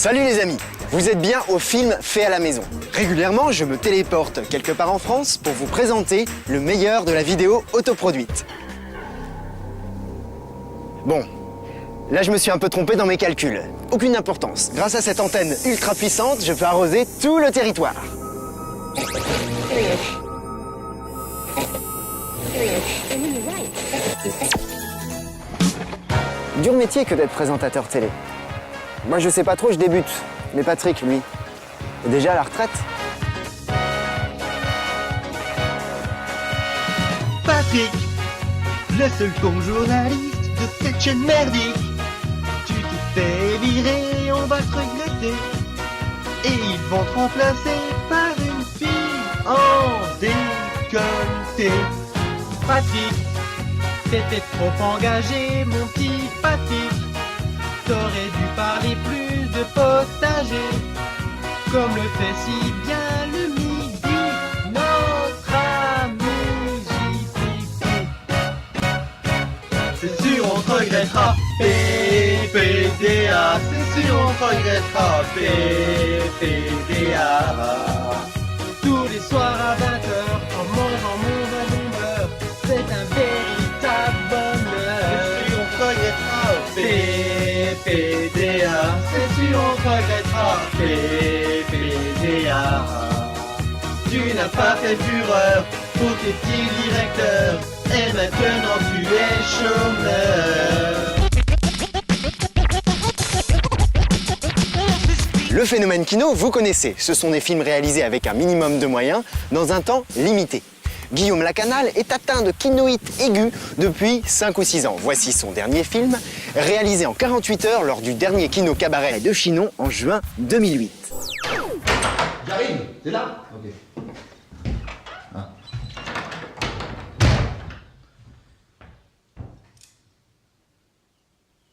Salut les amis, vous êtes bien au film fait à la maison. Régulièrement, je me téléporte quelque part en France pour vous présenter le meilleur de la vidéo autoproduite. Bon, là je me suis un peu trompé dans mes calculs. Aucune importance. Grâce à cette antenne ultra puissante, je peux arroser tout le territoire. Dur métier que d'être présentateur télé. Moi je sais pas trop, je débute. Mais Patrick, lui, est déjà à la retraite. Patrick, le seul con journaliste de cette chaîne merdique. Tu t'es fait virer, on va te regretter. Et ils vont te remplacer par une fille en décolleté. Patrick, t'étais trop engagé, mon petit Patrick. T'aurais dû parler plus de potager, comme le fait si bien le midi, notre ami JPP. C'est sûr on te regrettera, PPDA. C'est sûr on te regrettera, PPDA. Tous les soirs à 20h, en mangeant mon vin beurre, c'est un véritable bonheur. C'est sûr on te regrettera, PPDA. C'est sûr on te regrettera, PPDA. Tu n'as pas fait fureur pour tes petits directeurs, et maintenant tu es chômeur. Le phénomène Kino, vous connaissez. Ce sont des films réalisés avec un minimum de moyens, dans un temps limité. Guillaume Lacanal est atteint de kinoïte aigu depuis 5 ou 6 ans. Voici son dernier film, réalisé en 48 heures lors du dernier Kino Cabaret de Chinon en juin 2008. J'arrive, t'es là? Ok. Ah.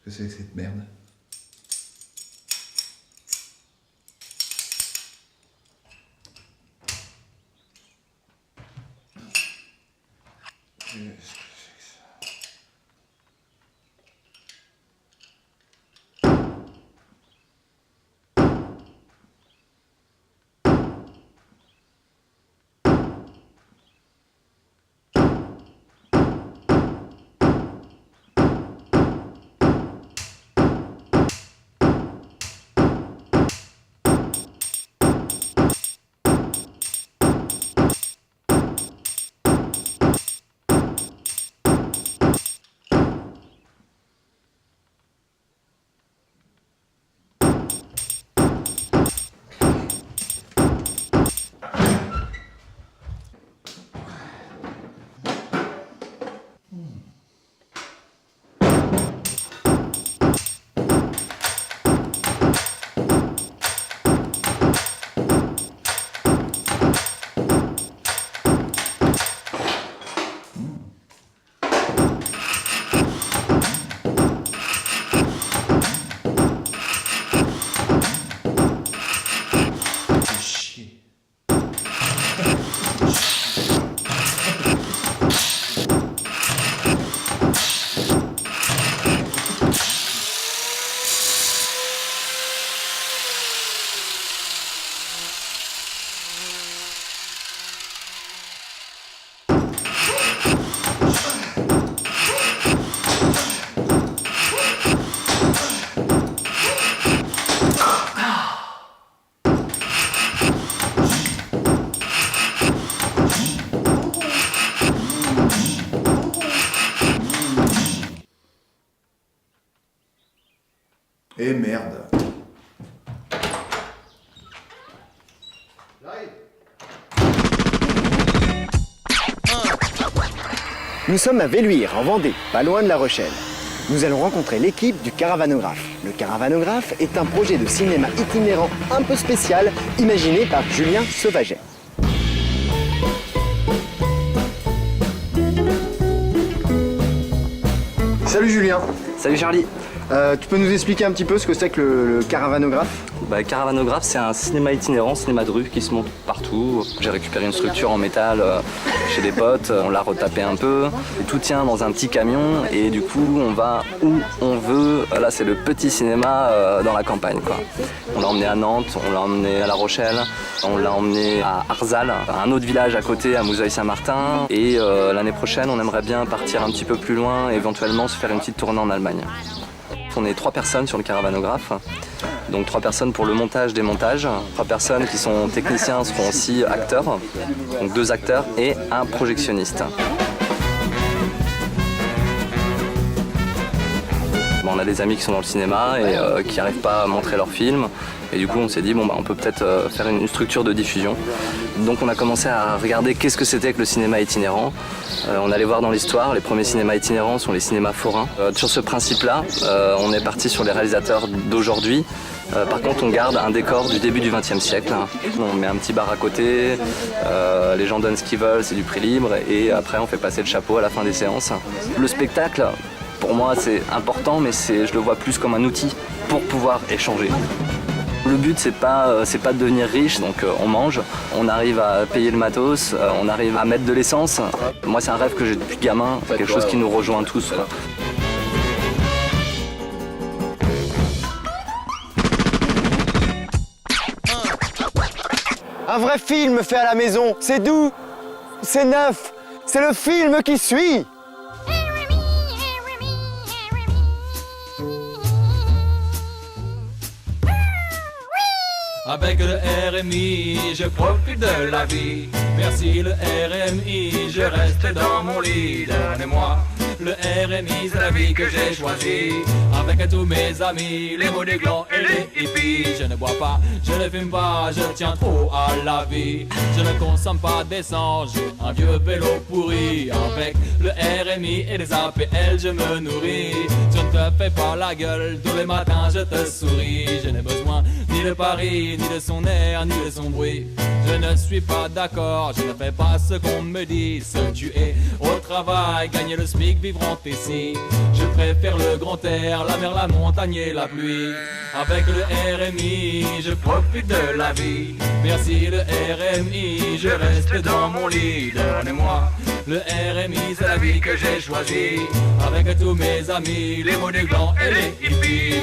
Qu'est-ce que c'est que cette merde? Eh merde. Nous sommes à Velluire, en Vendée, pas loin de La Rochelle. Nous allons rencontrer l'équipe du Caravanographe. Le Caravanographe est un projet de cinéma itinérant un peu spécial, imaginé par Julien Sauvaget. Salut Julien. Salut Charlie. Tu peux nous expliquer un petit peu ce que c'est que le caravanographe? Caravanographe, c'est un cinéma itinérant, cinéma de rue qui se monte partout. J'ai récupéré une structure en métal chez des potes, on l'a retapé un peu. Et tout tient dans un petit camion et du coup on va où on veut. Là c'est le petit cinéma dans la campagne, quoi. On l'a emmené à Nantes, on l'a emmené à La Rochelle, on l'a emmené à Arzal, un autre village à côté, à Mouzeuil-Saint-Martin. Et l'année prochaine on aimerait bien partir un petit peu plus loin et éventuellement se faire une petite tournée en Allemagne. On est 3 personnes sur le caravanographe, donc 3 personnes pour le montage des montages, 3 personnes qui sont techniciens seront aussi acteurs, donc 2 acteurs et un projectionniste. On a des amis qui sont dans le cinéma et qui n'arrivent pas à montrer leurs films. Et du coup, on s'est dit, on peut peut-être faire une structure de diffusion. Donc on a commencé à regarder qu'est-ce que c'était que le cinéma itinérant. On allait voir dans l'histoire, les premiers cinémas itinérants sont les cinémas forains. Sur ce principe-là, on est parti sur les réalisateurs d'aujourd'hui. Par contre, on garde un décor du début du XXe siècle. On met un petit bar à côté, les gens donnent ce qu'ils veulent, c'est du prix libre. Et après, on fait passer le chapeau à la fin des séances. Le spectacle, pour moi, c'est important, mais je le vois plus comme un outil pour pouvoir échanger. Le but, c'est pas de devenir riche, donc on mange, on arrive à payer le matos, on arrive à mettre de l'essence. Moi, c'est un rêve que j'ai depuis gamin, c'est quelque chose qui nous rejoint tous, quoi. Un vrai film fait à la maison, c'est doux, c'est neuf, c'est le film qui suit. Avec le RMI, je profite de la vie. Merci le RMI, je reste dans mon lit. Donnez-moi le RMI, c'est la vie que j'ai choisie. Avec tous mes amis, les mots des glands et les hippies. Je ne bois pas, je ne fume pas, je tiens trop à la vie. Je ne consomme pas d'essence, j'ai un vieux vélo pourri. Avec le RMI et les APL, je me nourris. Je ne te fais pas la gueule, tous les matins je te souris. Je n'ai besoin ni de Paris, ni de son air, ni de son bruit. Je ne suis pas d'accord, je ne fais pas ce qu'on me dit. Se tuer au travail, gagner le SMIC, vivre en Tessie. Je préfère le grand air, la mer, la montagne et la pluie. Avec le RMI, je profite de la vie. Merci le RMI, je reste dans mon lit. Donnez-moi le RMI, c'est la vie que j'ai choisie. Avec tous mes amis, les mots des glands et les hippies.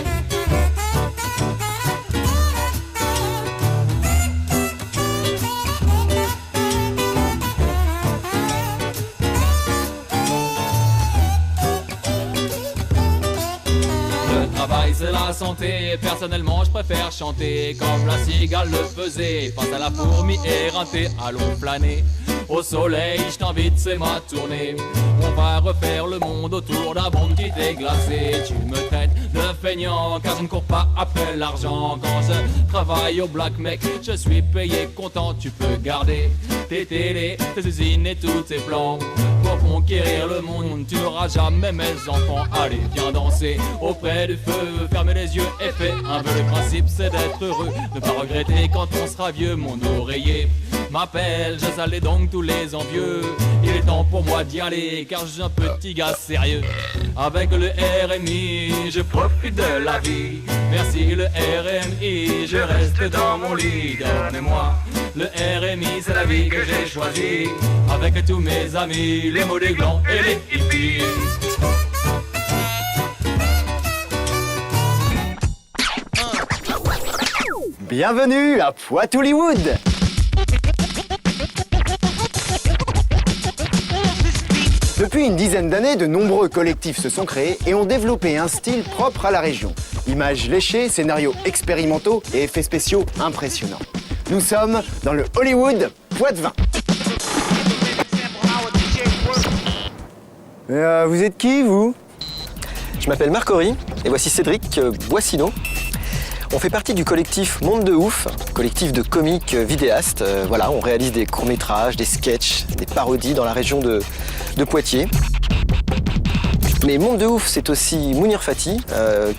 C'est la santé, personnellement je préfère chanter comme la cigale le faisait, face à la fourmi éreintée, allons planer. Au soleil, je t'invite, c'est ma tournée. On va refaire le monde autour d'un monde qui t'est glacé. Tu me traites de feignant car je ne cours pas après l'argent. Quand je travaille au black mec, je suis payé content. Tu peux garder tes télés, tes usines et tous tes plans. Pour conquérir le monde, tu n'auras jamais mes enfants. Allez, viens danser auprès du feu, fermez les yeux et fais un vœu. Le principe c'est d'être heureux, ne pas regretter quand on sera vieux. Mon oreiller m'appelle, je salue donc tous les envieux. Il est temps pour moi d'y aller car je suis un petit gars sérieux. Avec le RMI, je profite de la vie. Merci le RMI, je reste dans mon lit. Donnez-moi le RMI, c'est la vie que j'ai choisie. Avec tous mes amis, les mots des glands et les hippies. Bienvenue à Poitou-Hollywood. Depuis une dizaine d'années, de nombreux collectifs se sont créés et ont développé un style propre à la région. Images léchées, scénarios expérimentaux et effets spéciaux impressionnants. Nous sommes dans le Hollywood Poitevin. Vous êtes qui, vous? Je m'appelle Marc Horry et voici Cédric Boissineau. On fait partie du collectif Monde de Ouf, collectif de comiques vidéastes. Voilà, on réalise des courts-métrages, des sketchs, des parodies dans la région de Poitiers. Mais Monde de Ouf, c'est aussi Mounir Fati,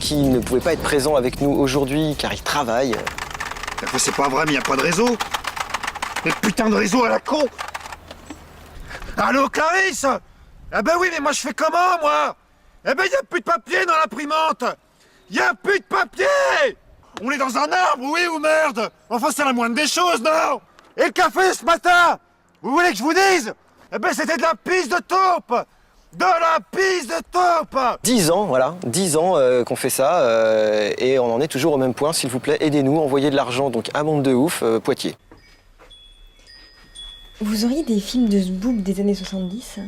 qui ne pouvait pas être présent avec nous aujourd'hui car il travaille. C'est pas vrai, mais y a pas de réseau. Mais putain de réseau à la con. Allô, Clarisse? Eh ben oui, mais moi je fais comment, moi? Eh ben y a plus de papier dans l'imprimante. Y a plus de papier! On est dans un arbre, oui ou merde? Enfin, c'est la moindre des choses, non? Et le café ce matin? Vous voulez que je vous dise? Eh ben, c'était de la pisse de taupe! De la pisse de taupe! 10 ans, voilà, 10 ans qu'on fait ça, et on en est toujours au même point. S'il vous plaît, aidez-nous, envoyez de l'argent donc à Monde de Ouf, Poitiers. Vous auriez des films de Zboub des années 70?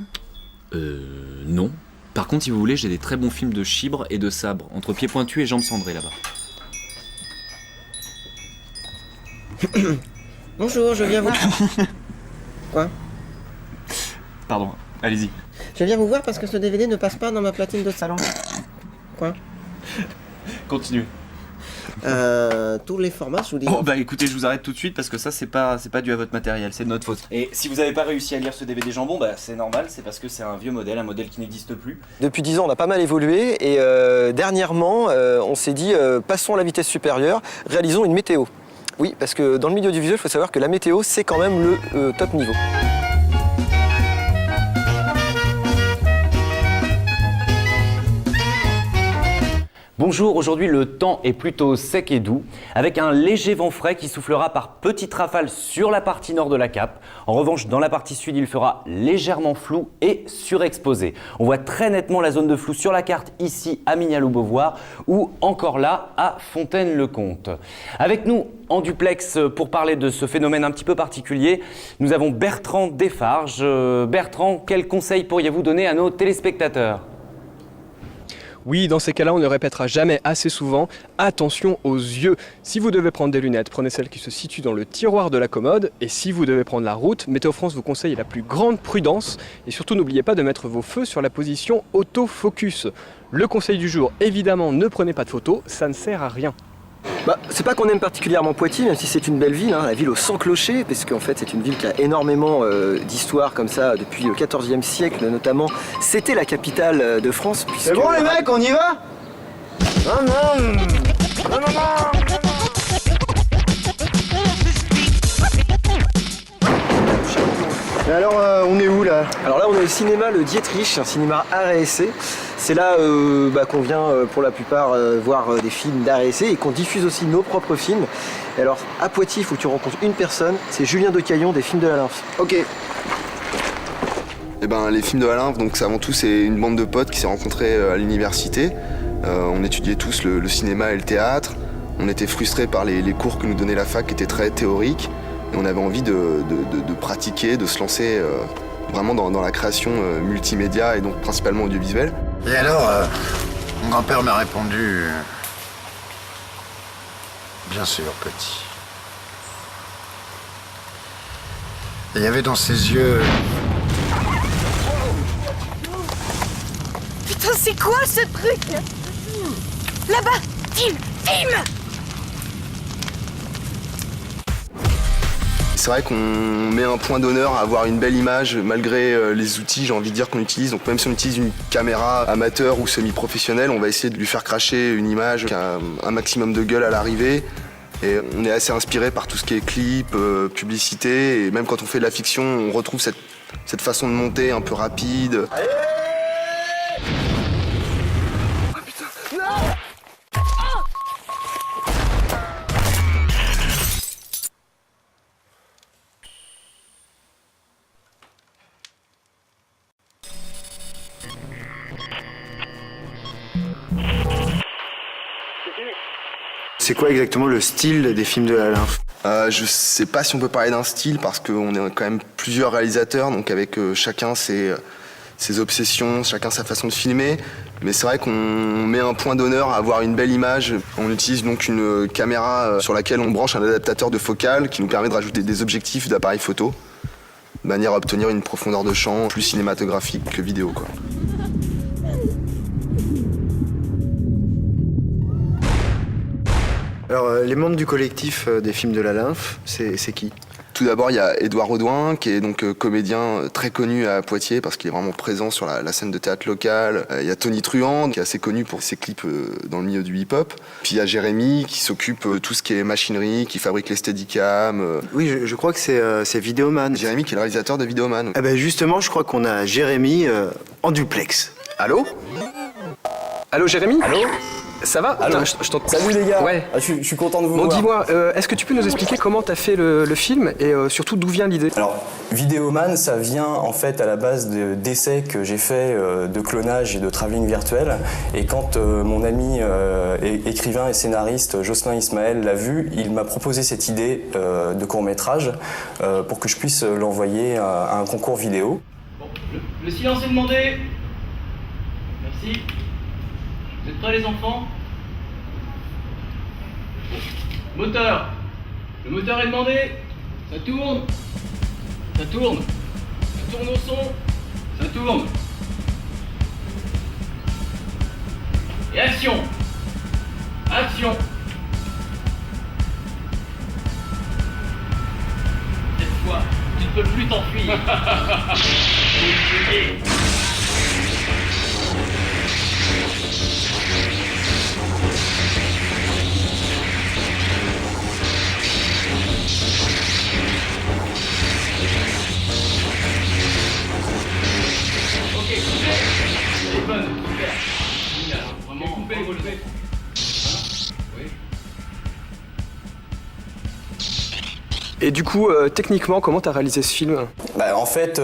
Non. Par contre, si vous voulez, j'ai des très bons films de chibre et de sabre, entre pieds pointus et jambes cendrées là-bas. Bonjour, je viens vous... Quoi? Pardon, allez-y. Je viens vous voir parce que ce DVD ne passe pas dans ma platine de salon. Quoi? Continuez. Tous les formats, je vous dis. Oh bah écoutez, je vous arrête tout de suite parce que ça c'est pas dû à votre matériel, c'est de notre faute. Et si vous avez pas réussi à lire ce DVD jambon, bah c'est normal, c'est parce que c'est un vieux modèle, un modèle qui n'existe plus. Depuis 10 ans, on a pas mal évolué, et dernièrement, on s'est dit, passons à la vitesse supérieure, réalisons une météo. Oui, parce que dans le milieu du visuel, il faut savoir que la météo, c'est quand même le top niveau. Bonjour, aujourd'hui le temps est plutôt sec et doux, avec un léger vent frais qui soufflera par petites rafales sur la partie nord de la cape. En revanche, dans la partie sud, il fera légèrement flou et surexposé. On voit très nettement la zone de flou sur la carte ici à Mignaloux-Beauvoir ou encore là à Fontaine-le-Comte. Avec nous en duplex pour parler de ce phénomène un petit peu particulier, nous avons Bertrand Desfarges. Bertrand, quels conseils pourriez-vous donner à nos téléspectateurs ? Oui, dans ces cas-là, on ne répétera jamais assez souvent, attention aux yeux. Si vous devez prendre des lunettes, prenez celles qui se situent dans le tiroir de la commode. Et si vous devez prendre la route, Météo France vous conseille la plus grande prudence. Et surtout, n'oubliez pas de mettre vos feux sur la position autofocus. Le conseil du jour, évidemment, ne prenez pas de photos, ça ne sert à rien. Bah, c'est pas qu'on aime particulièrement Poitiers, même si c'est une belle ville, hein, la ville aux 100 clochers, parce qu'en fait c'est une ville qui a énormément d'histoire comme ça depuis le XIVe siècle notamment. C'était la capitale de France. Puisque... C'est bon les mecs, on y va? Non, non, non, non, non. Et alors, on est où là? Alors là on est au cinéma Le Dietrich, un cinéma art et essai. C'est là qu'on vient pour la plupart voir des films d'art et essai et qu'on diffuse aussi nos propres films. Et alors à Poitiers, il faut que tu rencontres une personne, c'est Julien Decaillon des Films de la Lymphe. Ok. Eh ben, les films de la Lymphe, donc avant tout c'est une bande de potes qui s'est rencontrée à l'université. On étudiait tous le cinéma et le théâtre. On était frustrés par les cours que nous donnait la fac qui étaient très théoriques. Et on avait envie de pratiquer, de se lancer vraiment dans la création multimédia et donc principalement audiovisuelle. Et alors, mon grand-père m'a répondu... Bien sûr, petit. Et il y avait dans ses yeux... Putain, c'est quoi ce truc? Là-bas, film. C'est vrai qu'on met un point d'honneur à avoir une belle image malgré les outils, j'ai envie de dire, qu'on utilise. Donc même si on utilise une caméra amateur ou semi-professionnelle, on va essayer de lui faire cracher une image qui a un maximum de gueule à l'arrivée. Et on est assez inspiré par tout ce qui est clip, publicité. Et même quand on fait de la fiction, on retrouve cette façon de monter un peu rapide. Allez! Oh putain! C'est quoi exactement le style des films de la Lymphe? Je sais pas si on peut parler d'un style parce qu'on est quand même plusieurs réalisateurs, donc avec chacun ses obsessions, chacun sa façon de filmer. Mais c'est vrai qu'on met un point d'honneur à avoir une belle image. On utilise donc une caméra sur laquelle on branche un adaptateur de focale qui nous permet de rajouter des objectifs d'appareil photo, de manière à obtenir une profondeur de champ plus cinématographique que vidéo, quoi. Alors, les membres du collectif des films de la Lymphe, c'est qui? Tout d'abord, il y a Édouard Audouin, qui est donc comédien très connu à Poitiers parce qu'il est vraiment présent sur la scène de théâtre locale. Il y a Tony Truand, qui est assez connu pour ses clips dans le milieu du hip-hop. Puis il y a Jérémy, qui s'occupe de tout ce qui est machinerie, qui fabrique les steadicams. Oui, je crois que c'est Vidéoman. Jérémy, qui est le réalisateur de Vidéoman. Ah ben justement, je crois qu'on a Jérémy en duplex. Allô? Allô Jérémy? Allô? Ça va? Allô. Putain, je t'entends. Salut les gars. Ouais. Je suis content de vous Bon, voir. dis-moi, est-ce que tu peux nous expliquer comment t'as fait le film et surtout d'où vient l'idée? Alors, Vidéoman, ça vient en fait à la base d'essais que j'ai fait de clonage et de travelling virtuel. Et quand mon ami écrivain et scénariste Jocelyn Ismaël l'a vu, il m'a proposé cette idée de court-métrage pour que je puisse l'envoyer à un concours vidéo. Bon, le silence est demandé. Merci. Vous êtes prêts les enfants? Moteur. Le moteur est demandé. Ça tourne. Ça tourne. Ça tourne au son. Ça tourne. Et action. Action. Cette fois, tu ne peux plus t'enfuir. Ok, coupez. Elle est bonne, super. Génial, vraiment, coupez, relevez. Oui. Et du coup, techniquement, comment t'as réalisé ce film? Bah, en fait,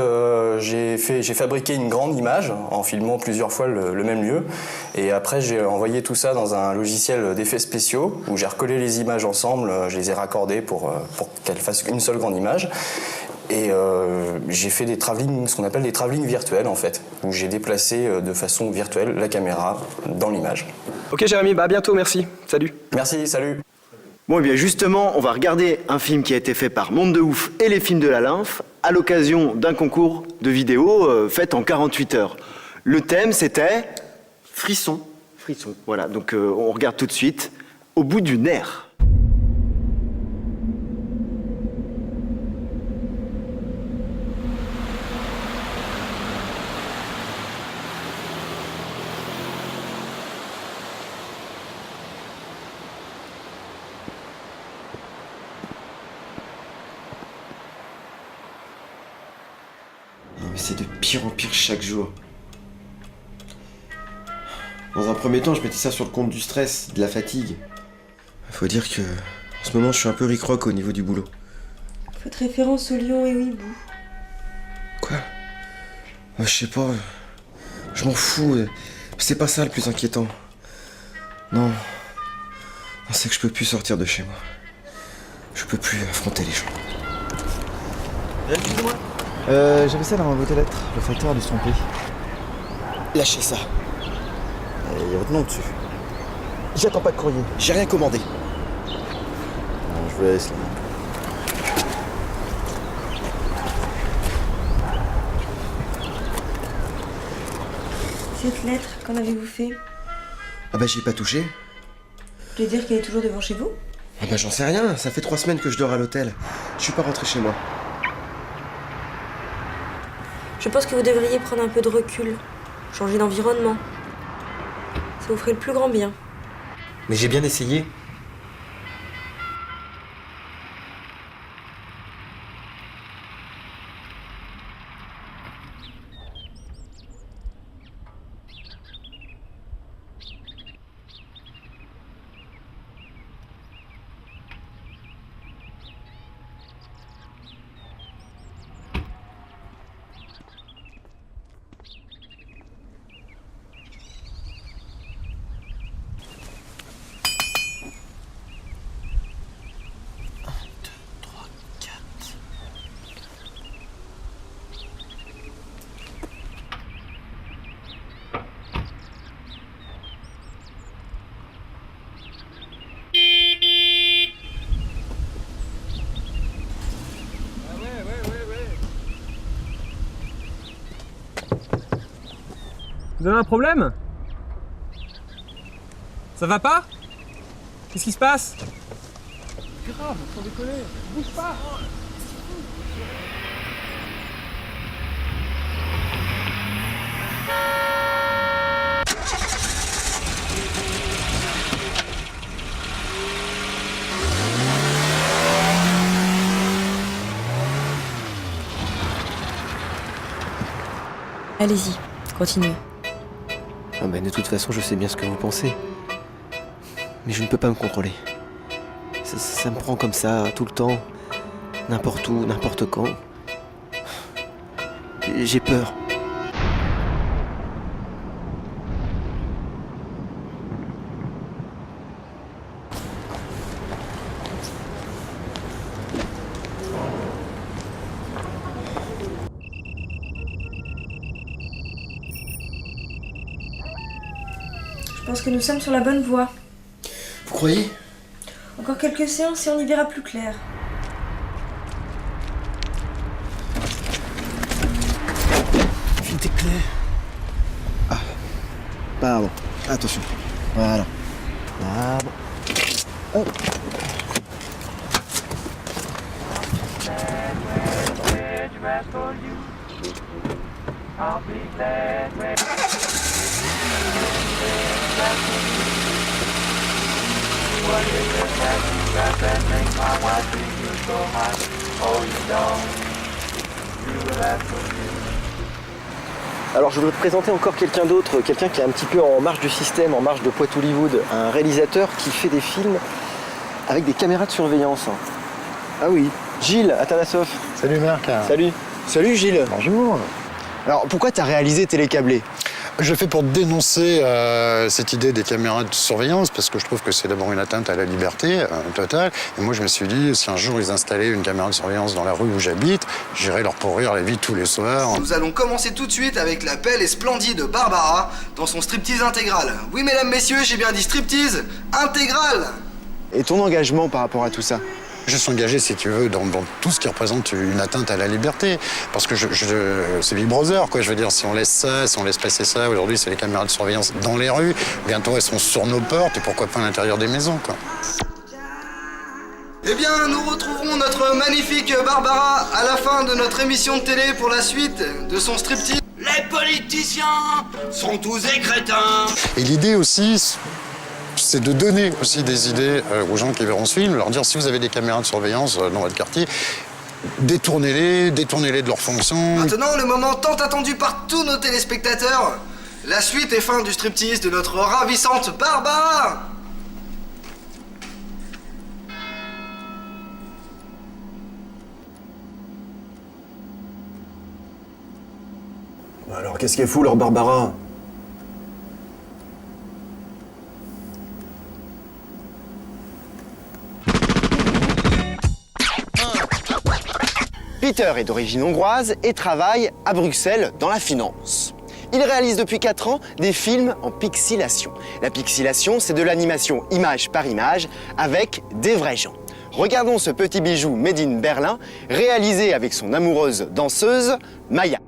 j'ai fabriqué une grande image en filmant plusieurs fois le même lieu. Et après, j'ai envoyé tout ça dans un logiciel d'effets spéciaux où j'ai recollé les images ensemble, je les ai raccordées pour qu'elles fassent une seule grande image. Et j'ai fait des travelling, ce qu'on appelle des travelling virtuels en fait, où j'ai déplacé de façon virtuelle la caméra dans l'image. Ok Jérémy, bah à bientôt, merci. Salut. Merci, salut. Bon, et bien justement, on va regarder un film qui a été fait par Monde de Ouf et les films de la Lymphe à l'occasion d'un concours de vidéos fait en 48 heures. Le thème, c'était frisson. Frisson. Voilà, donc on regarde tout de suite Au bout du nerf. Mais c'est de pire en pire chaque jour. Dans un premier temps, je mettais ça sur le compte du stress, de la fatigue. Faut dire que, en ce moment, je suis un peu ric-roc au niveau du boulot. Faites référence au lion et au hibou. Quoi? Je sais pas. Je m'en fous. C'est pas ça le plus inquiétant. Non. C'est que je peux plus sortir de chez moi. Je peux plus affronter les gens. Excusez-moi. J'avais ça dans ma boîte aux lettres. Le facteur a dû se tromper. Lâchez ça. Il y a votre nom dessus. J'attends pas de courrier. J'ai rien commandé. Non, je vous laisse là. Cette lettre, qu'en avez-vous fait? Ah bah j'y ai pas touché. Vous voulez dire qu'elle est toujours devant chez vous? Ah bah j'en sais rien, ça fait 3 semaines que je dors à l'hôtel. Je suis pas rentré chez moi. Je pense que vous devriez prendre un peu de recul, changer d'environnement. Ça vous ferait le plus grand bien. Mais j'ai bien essayé. Vous avez un problème? Ça va pas? Qu'est-ce qui se passe? Grave, sans déconner, bouge pas! Allez-y, continuez. Ah bah de toute façon, je sais bien ce que vous pensez. Mais je ne peux pas me contrôler. Ça me prend comme ça, tout le temps, n'importe où, n'importe quand. J'ai peur. Je pense que nous sommes sur la bonne voie. Vous croyez? Encore quelques séances et on y verra plus clair. File tes clés. Ah, pardon. Attention. Voilà. Pardon. Hop. Alors je voudrais te présenter encore quelqu'un d'autre, quelqu'un qui est un petit peu en marge du système, en marge de Poitou-Hollywood, un réalisateur qui fait des films avec des caméras de surveillance. Ah oui, Gilles Atanasoff. Salut Marc. Salut. Salut Gilles. Bonjour. Alors pourquoi t'as réalisé Télécâblé? Je le fais pour dénoncer cette idée des caméras de surveillance parce que je trouve que c'est d'abord une atteinte à la liberté totale. Et moi je me suis dit, si un jour ils installaient une caméra de surveillance dans la rue où j'habite, j'irais leur pourrir la vie tous les soirs. Nous allons commencer tout de suite avec la belle et splendide Barbara dans son striptease intégral. Oui mesdames, messieurs, j'ai bien dit striptease intégral. Et ton engagement par rapport à tout ça? Je suis engagé, si tu veux, dans tout ce qui représente une atteinte à la liberté. Parce que c'est Big Brother, quoi. Je veux dire, si on laisse ça, si on laisse passer ça, aujourd'hui, c'est les caméras de surveillance dans les rues. Bientôt, elles seront sur nos portes et pourquoi pas à l'intérieur des maisons, quoi. Eh bien, nous retrouverons notre magnifique Barbara à la fin de notre émission de télé pour la suite de son striptease. Les politiciens sont tous des crétins. Et l'idée aussi, c'est de donner aussi des idées aux gens qui verront ce film, leur dire si vous avez des caméras de surveillance dans votre quartier, détournez-les de leur fonction. Maintenant, le moment tant attendu par tous nos téléspectateurs, la suite et fin du striptease de notre ravissante Barbara. Alors qu'est-ce qu'elle fout leur Barbara? Peter est d'origine hongroise et travaille à Bruxelles dans la finance. Il réalise depuis 4 ans des films en pixilation. La pixilation, c'est de l'animation image par image avec des vrais gens. Regardons ce petit bijou made in Berlin, réalisé avec son amoureuse danseuse, Maya.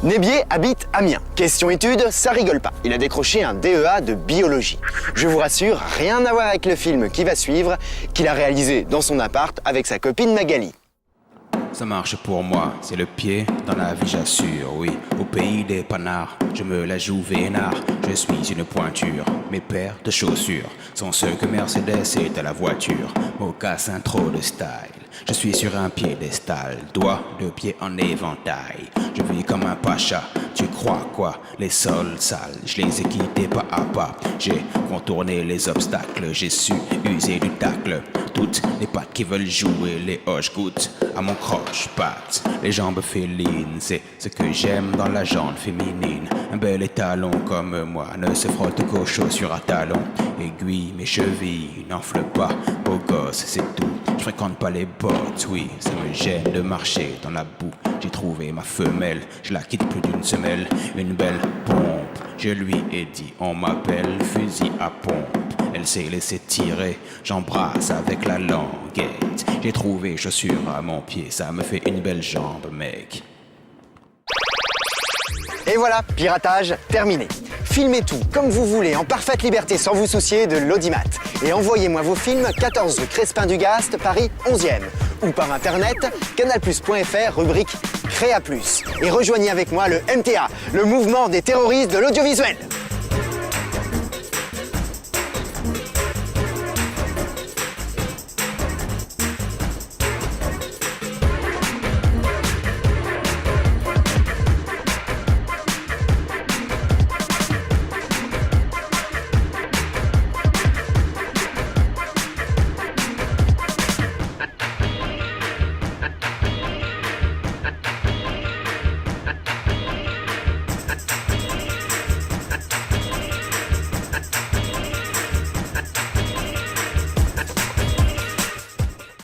Nébier habite Amiens. Question études, ça rigole pas. Il a décroché un DEA de biologie. Je vous rassure, rien à voir avec le film qui va suivre, qu'il a réalisé dans son appart avec sa copine Magali. Ça marche pour moi, c'est le pied dans la vie, j'assure, oui. Au pays des panards, je me la joue vénard. Je suis une pointure, mes paires de chaussures sont ceux que Mercedes est à la voiture. Mocassin trop de style, je suis sur un piédestal, doigts de pied en éventail. Je vis comme un pacha, tu crois quoi? Les sols sales, je les ai quittés pas à pas. J'ai contourné les obstacles, j'ai su user du tacle. Toutes les pattes qui veulent jouer, les hoches goûtent à mon croche-patte. Les jambes félines, c'est ce que j'aime dans la jambe féminine. Un bel étalon comme moi ne se frotte qu'aux chaussures à talons. Aiguille mes chevilles, n'enfle pas, beau gosse, c'est tout. Je fréquente pas les bottes, oui, ça me gêne de marcher dans la boue. J'ai trouvé ma femelle, je la quitte plus d'une semelle, une belle pompe. Je lui ai dit, on m'appelle fusil à pompe. Elle s'est laissée tirer, j'embrasse avec la languette. J'ai trouvé chaussures à mon pied, ça me fait une belle jambe, mec. Et voilà, piratage terminé. Filmez tout comme vous voulez, en parfaite liberté, sans vous soucier de l'audimat. Et envoyez-moi vos films 14 rue Crespin-du-Gast, Paris 11e. Ou par internet, canalplus.fr, rubrique Créa Plus. Et rejoignez avec moi le MTA, le mouvement des terroristes de l'audiovisuel.